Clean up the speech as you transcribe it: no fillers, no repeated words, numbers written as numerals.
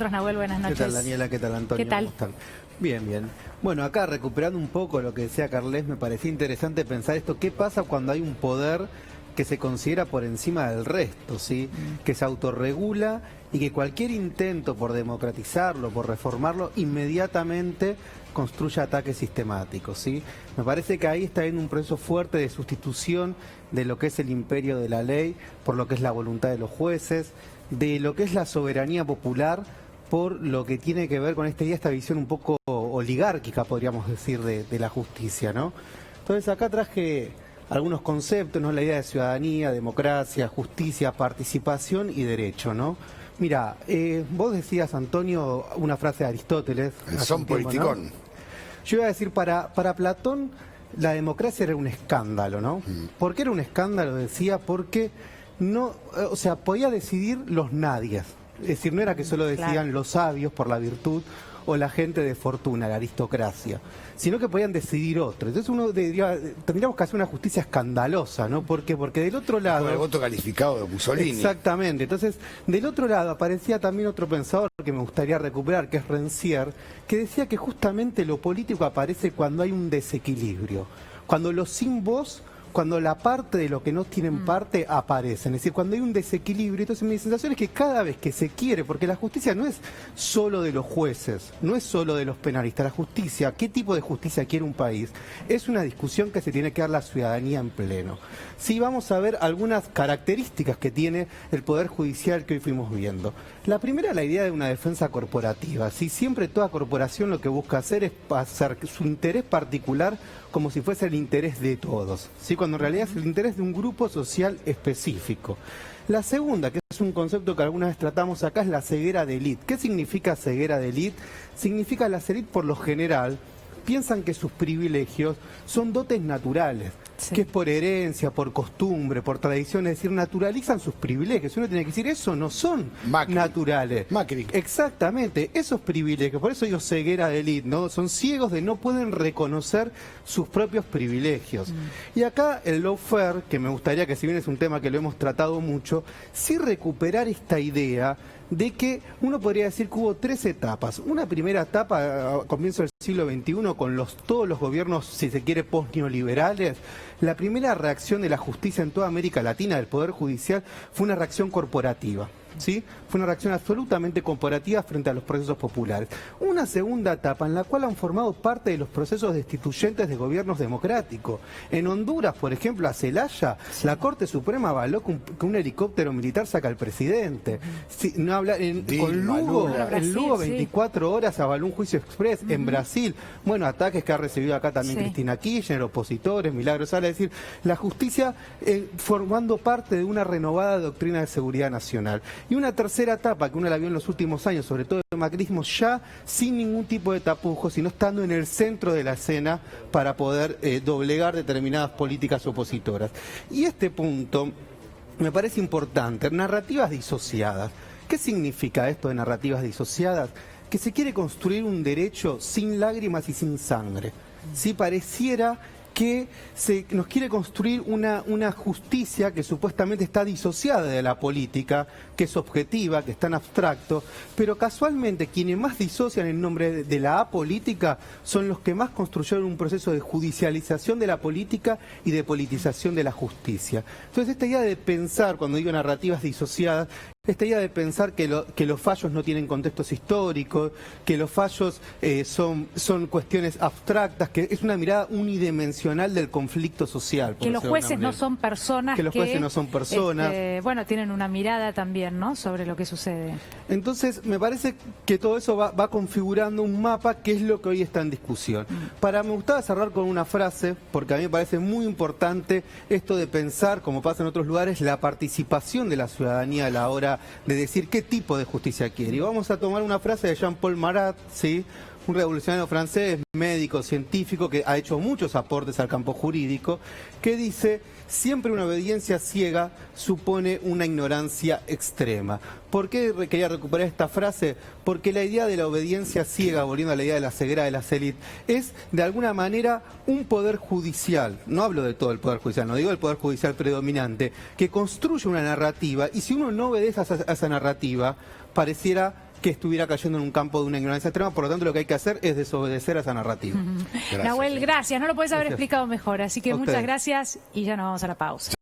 Nahuel, buenas noches. ¿Qué tal, Daniela? ¿Qué tal, Antonio? ¿Qué tal? ¿Cómo están? Bien, bien. Bueno, acá recuperando un poco lo que decía Carles, me parecía interesante pensar esto. ¿Qué pasa cuando hay un poder que se considera por encima del resto, ¿sí? Que se autorregula y que cualquier intento por democratizarlo, por reformarlo, inmediatamente construye ataques sistemáticos, ¿sí? Me parece que ahí está habiendo un proceso fuerte de sustitución de lo que es el imperio de la ley por lo que es la voluntad de los jueces, de lo que es la soberanía popular por lo que tiene que ver con esta visión un poco oligárquica, podríamos decir, de la justicia, ¿no? Entonces acá traje algunos conceptos, ¿no? La idea de ciudadanía, democracia, justicia, participación y derecho, ¿no? Mira, vos decías, Antonio, una frase de Aristóteles. Son politicón. ¿No? Yo iba a decir, para Platón, la democracia era un escándalo, ¿no? ¿Por qué era un escándalo? Decía, porque no, o sea, podía decidir los nadies. Es decir, no era que solo decían los sabios por la virtud o la gente de fortuna, la aristocracia, sino que podían decidir otros. Entonces uno tendríamos que hacer una justicia escandalosa, ¿no? ¿Por qué? Porque del otro lado... Con el voto calificado de Mussolini. Exactamente. Entonces, del otro lado aparecía también otro pensador que me gustaría recuperar, que es Rancière, que decía que justamente lo político aparece cuando hay un desequilibrio, cuando los sin voz, cuando la parte de lo que no tienen parte aparecen, es decir, cuando hay un desequilibrio. Entonces mi sensación es que cada vez que se quiere, porque la justicia no es solo de los jueces, no es solo de los penalistas, la justicia, ¿qué tipo de justicia quiere un país? Es una discusión que se tiene que dar la ciudadanía en pleno. Sí, vamos a ver algunas características que tiene el Poder Judicial que hoy fuimos viendo. La primera, la idea de una defensa corporativa. ¿Sí? Siempre toda corporación lo que busca hacer es hacer su interés particular como si fuese el interés de todos, ¿sí? Cuando en realidad es el interés de un grupo social específico. La segunda, que es un concepto que alguna vez tratamos acá, es la ceguera de élite. ¿Qué significa ceguera de élite? Significa las élites por lo general piensan que sus privilegios son dotes naturales, que es por herencia, por costumbre, por tradición, es decir, naturalizan sus privilegios. Uno tiene que decir, eso no son naturales. Macri. Exactamente, esos privilegios, por eso digo ceguera de élite, ¿no? Son ciegos de no pueden reconocer sus propios privilegios. Y acá el lawfare, que me gustaría que si bien es un tema que lo hemos tratado mucho, sí recuperar esta idea de que uno podría decir que hubo tres etapas. Una primera etapa a comienzo del siglo XXI con todos los gobiernos, si se quiere, post-neoliberales. La primera reacción de la justicia en toda América Latina, del Poder Judicial, fue una reacción corporativa. ¿Sí? Fue una reacción absolutamente corporativa frente a los procesos populares. Una segunda etapa en la cual han formado parte de los procesos destituyentes de gobiernos democráticos. En Honduras, por ejemplo, a Zelaya, la Corte Suprema avaló que un helicóptero militar saca al presidente. Sí, no habla, con Lugo, en Lugo 24 horas avaló un juicio express. En Brasil, bueno, ataques que ha recibido acá también Cristina Kirchner, opositores, Milagros Sala, es decir, la justicia formando parte de una renovada doctrina de seguridad nacional. Y una tercera etapa, que uno la vio en los últimos años, sobre todo el macrismo, ya sin ningún tipo de tapujos, sino estando en el centro de la escena para poder doblegar determinadas políticas opositoras. Y este punto me parece importante, narrativas disociadas. ¿Qué significa esto de narrativas disociadas? Que se quiere construir un derecho sin lágrimas y sin sangre. Si pareciera que nos quiere construir una justicia que supuestamente está disociada de la política, que es objetiva, que es tan abstracto, pero casualmente quienes más disocian en nombre de la apolítica son los que más construyeron un proceso de judicialización de la política y de politización de la justicia. Entonces esta idea de pensar, cuando digo narrativas disociadas, esta idea de pensar que los fallos no tienen contextos históricos, que los fallos son cuestiones abstractas, que es una mirada unidimensional del conflicto social. Que los jueces no son personas. Que los jueces no son personas. Bueno, tienen una mirada también, ¿no?, sobre lo que sucede. Entonces, me parece que todo eso va configurando un mapa que es lo que hoy está en discusión. Me gustaba cerrar con una frase, porque a mí me parece muy importante esto de pensar, como pasa en otros lugares, la participación de la ciudadanía a la hora de decir qué tipo de justicia quiere. Y vamos a tomar una frase de Jean-Paul Marat, ¿sí?, un revolucionario francés, médico, científico, que ha hecho muchos aportes al campo jurídico, que dice: siempre una obediencia ciega supone una ignorancia extrema. ¿Por qué quería recuperar esta frase? Porque la idea de la obediencia ciega, volviendo a la idea de la ceguera de las élites, es de alguna manera un poder judicial, no hablo de todo el poder judicial, no digo el poder judicial predominante, que construye una narrativa, y si uno no obedece a esa narrativa, pareciera que estuviera cayendo en un campo de una ignorancia extrema. Por lo tanto, lo que hay que hacer es desobedecer a esa narrativa. Nahuel, gracias. No lo puedes haber explicado mejor. Así que A muchas ustedes. gracias y ya nos vamos a la pausa.